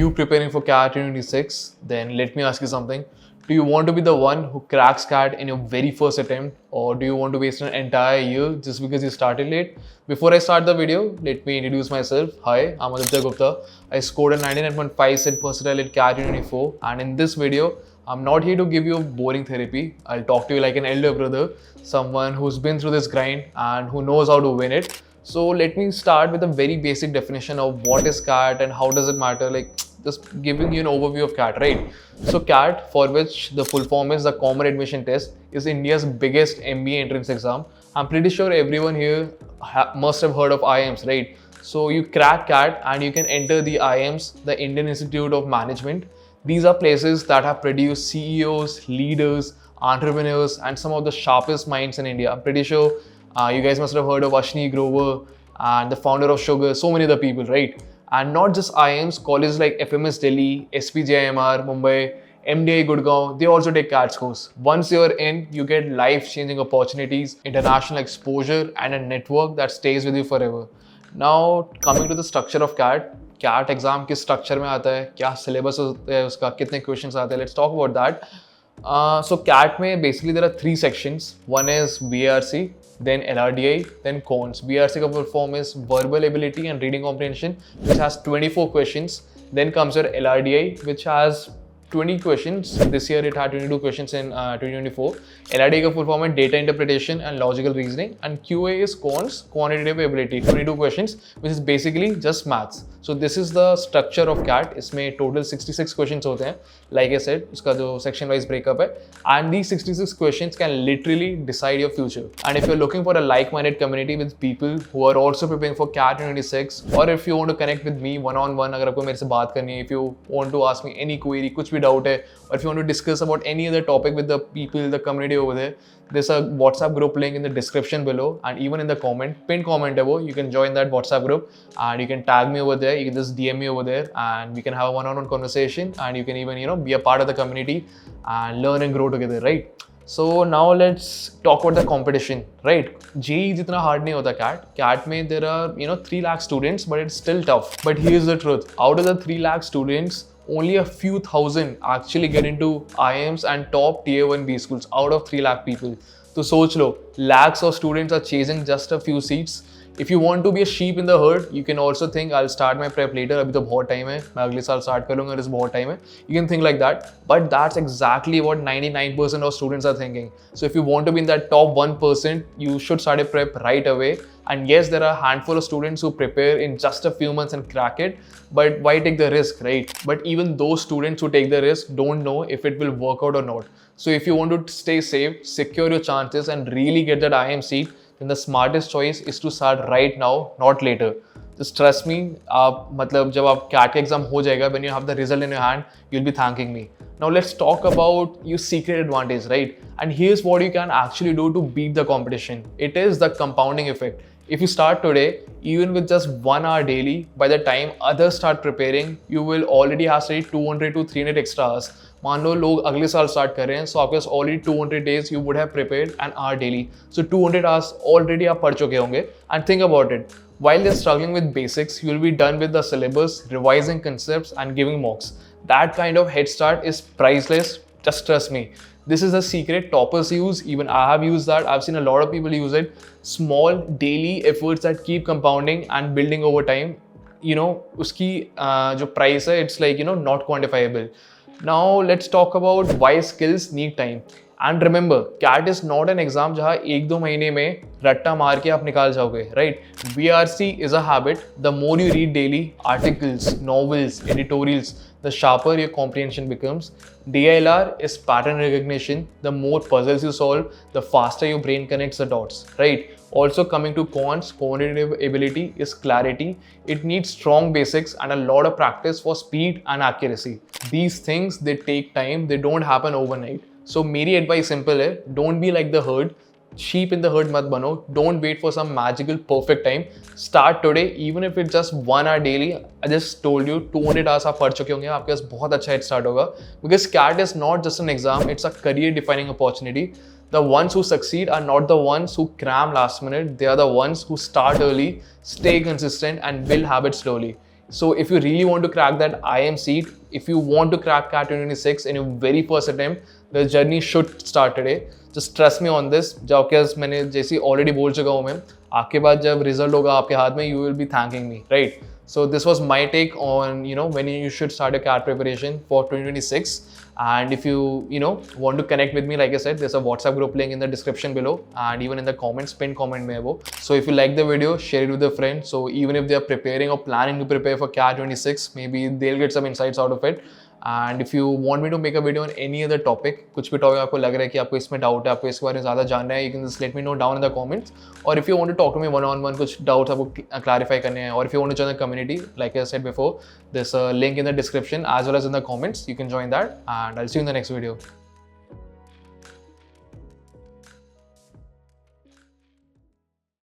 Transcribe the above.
you preparing for CAT 2026? Then let me ask you something. Do you want to be the one who cracks CAT in your very first attempt, or do you want to waste an entire year just because you started late? Before I start the video, let me introduce myself. Hi, I'm Aditya Gupta. I scored a 99.5 set percentile in CAT 2024, and in this video, I'm not here to give you boring therapy. I'll talk to you like an elder brother, someone who's been through this grind and who knows how to win it. So let me start with a very basic definition of what is CAT and how does it matter, like just giving you an overview of CAT, right? So CAT, for which the full form is the Common Admission Test, is India's biggest MBA entrance exam. I'm pretty sure everyone here must have heard of IIMs, right? So you crack CAT and you can enter the IIMs, the Indian Institute of Management. These are places that have produced CEOs, leaders, entrepreneurs, and some of the sharpest minds in India. I'm pretty sure you guys must have heard of Ashni Grover and the founder of Sugar, so many other people, right? And not just IIMs, colleges like FMS Delhi, SPJIMR, Mumbai, MDI Gurgaon, they also take CAT scores. Once you're in, you get life-changing opportunities, international exposure, and a network that stays with you forever. Now, coming to the structure of CAT, CAT exam किस structure में आता है, क्या syllabus होता है उसका, कितने questions आते हैं, let's talk about that. So CAT में basically there are three sections. One is VARC, then LRDI, then cons. VARC का full form is Verbal Ability and Reading Comprehension, which has 24 questions. Then comes your LRDI, which has 20 questions. This year it had 22 questions in 2024. LRDI का full form is Data Interpretation and Logical Reasoning, and QA is cons, Quantitative Ability, 22 questions, which is basically just maths. So this is the structure of CAT. इसमें total 66 questions होते हैं. Like I said, उसका जो section wise breakup है, and these 66 questions can literally decide your future. And if you're looking for a like-minded community with people who are also preparing for CAT 2026, or if you want to connect with me one-on-one, अगर आपको मेरे से बात करनी है, if you want to ask me any query, कुछ भी doubt है, or if you want to discuss about any other topic with the people, the community over there, there's a WhatsApp group link in the description below, and even in the pinned comment below, you can join that WhatsApp group and you can tag me over there. You can just DM me over there and we can have a one-on-one conversation, and you can even, be a part of the community and learn and grow together, right? So now let's talk about the competition, right? JEE जितना hard नहीं होता CAT. CAT में there are 3 lakh students, but it's still tough. But here's the truth: out of the 3 lakh students, only a few thousand actually get into IIMs and top tier 1 B schools out of 3 lakh people. So सोच लो, lakhs of students are chasing just a few seats. If you want to be a sheep in the herd, you can also think I'll start my prep later. अभी तो बहुत time है, मैं अगले साल start करूँगा, इस बहुत time है. You can think like that, but that's exactly what 99% of students are thinking. So if you want to be in that top 1%, you should start a prep right away. And yes, there are a handful of students who prepare in just a few months and crack it, but why take the risk, right? But even those students who take the risk don't know if it will work out or not. So if you want to stay safe, secure your chances, and really get that IIM seat, then the smartest choice is to start right now, not later. Just trust me, जब आप CAT exam हो जाएगा, when you have the result in your hand, you'll be thanking me. Now let's talk about your secret advantage, right? And here's what you can actually do to beat the competition. It is the compounding effect. If you start today, even with just 1 hour daily, by the time others start preparing, you will already have studied 200 to 300 extra hours. मान लो लोग अगले साल start कर रहे हैं, so आपके पास already 200 days you would have prepared an hour daily. So 200 hours already आप पढ़ चुके होंगे. And think about it. While they're struggling with basics, you'll be done with the syllabus, revising concepts, and giving mocks. That kind of head start is priceless. Just trust me. This is a secret toppers use. Even I have used that. I've seen a lot of people use it. Small daily efforts that keep compounding and building over time. उसकी जो price है, it's like not quantifiable. Now let's talk about why skills need time. And remember, CAT is not an exam जहाँ 1-2 महीने में रट्टा मार के आप निकाल जाओगे, right? VRC is a habit. The more you read daily, articles, novels, editorials, the sharper your comprehension becomes. DILR is pattern recognition. The more puzzles you solve, the faster your brain connects the dots, right? Also coming to cons, cognitive ability is clarity. It needs strong basics and a lot of practice for speed and accuracy. These things, they take time. They don't happen overnight. So मेरी advice simple है, don't be like the herd. Sheep in the herd मत बनो. Don't wait for some magical perfect time. Start today, even if it's just 1 hour daily. I just told you 200 hours आप पढ़ चुके होंगे, आपके पास बहुत अच्छा head start होगा. Because CAT is not just an exam, it's a career defining opportunity. The ones who succeed are not the ones who cram last minute. They are the ones who start early, stay consistent, and build habits slowly. So if you really want to crack that IIM seat, if you want to crack CAT 2026 in your very first attempt, the journey should start today. Just trust me on this. जाओ मैंने जैसे already बोल चुका हूँ मैं, आपके बाद जब result होगा आपके हाथ में, you will be thanking me, right? So this was my take on, when you should start your CAT preparation for 2026. And if you want to connect with me, like I said, there's a WhatsApp group link in the description below, and even in the comments, pinned comment mein hai wo. So if you like the video, share it with a friend. So even if they are preparing or planning to prepare for CAT 26, maybe they'll get some insights out of it. And if you want me to make a video on any other topic, कुछ भी topic आपको लग रहा है कि आपको इसमें doubt है, आपको इसके बारे में ज़्यादा जानना है, you can just let me know down in the comments. Or if you want to talk to me one-on-one, कुछ doubts आपको clarify करने हैं, or if you want to join the community, like I said before, there's a link in the description as well as in the comments. You can join that, and I'll see you in the next video.